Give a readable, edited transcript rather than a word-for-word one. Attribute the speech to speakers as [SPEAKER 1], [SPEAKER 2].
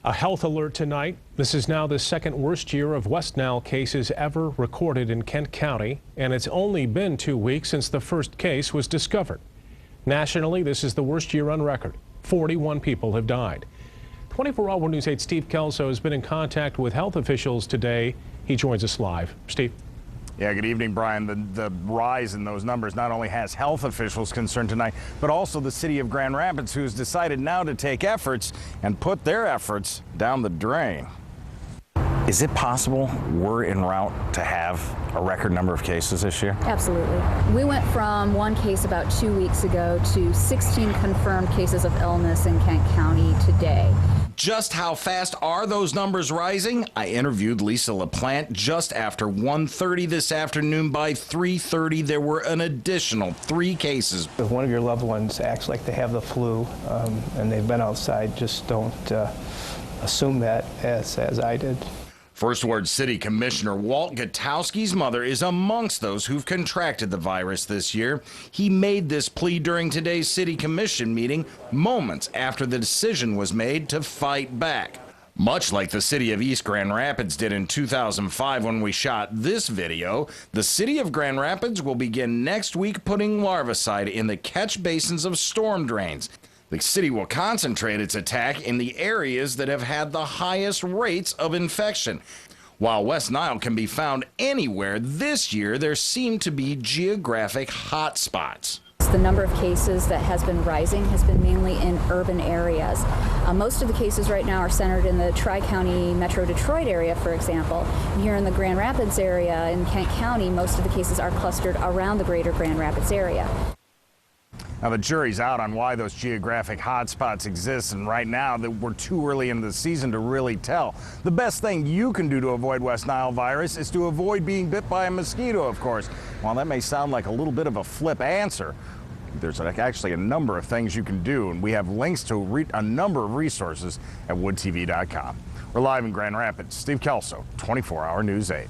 [SPEAKER 1] A health alert tonight. This is now the second worst year of West Nile cases ever recorded in Kent County, and it's only been 2 weeks since the first case was discovered. Nationally, this is the worst year on record. 41 people have died. 24-Hour News 8 Steve Kelso has been in contact with health officials today. He joins us live. Steve.
[SPEAKER 2] Yeah, good evening, Brian. The rise in those numbers not only has health officials concerned tonight, but also the city of Grand Rapids, who's decided now to take efforts and put their efforts down the drain. Is it possible we're en route to have a record number of cases this year?
[SPEAKER 3] Absolutely. We went from 1 case about 2 weeks ago to 16 confirmed cases of illness in Kent County today.
[SPEAKER 2] Just how fast are those numbers rising? I interviewed Lisa LaPlante just after 1:30 this afternoon. By 3:30, there were an additional 3 cases.
[SPEAKER 4] If one of your loved ones acts like they have the flu and they've been outside, just don't assume that as I did.
[SPEAKER 2] First Ward City Commissioner Walt Gutowski's mother is amongst those who've contracted the virus this year. He made this plea during today's City Commission meeting, moments after the decision was made to fight back. Much like the city of East Grand Rapids did in 2005 when we shot this video, the city of Grand Rapids will begin next week putting larvicide in the catch basins of storm drains. The city will concentrate its attack in the areas that have had the highest rates of infection. While West Nile can be found anywhere, this year there seem to be geographic hotspots.
[SPEAKER 3] The number of cases that has been rising has been mainly in urban areas. Most of the cases right now are centered in the Tri-County Metro Detroit area, for example. Here in the Grand Rapids area in Kent County, most of the cases are clustered around the greater Grand Rapids area.
[SPEAKER 2] Now, the jury's out on why those geographic hotspots exist, and right now that we're too early in the season to really tell. The best thing you can do to avoid West Nile virus is to avoid being bit by a mosquito, of course. While that may sound like a little bit of a flip answer, there's actually a number of things you can do, and we have links to a number of resources at woodtv.com. We're live in Grand Rapids. Steve Kelso, 24-Hour News 8.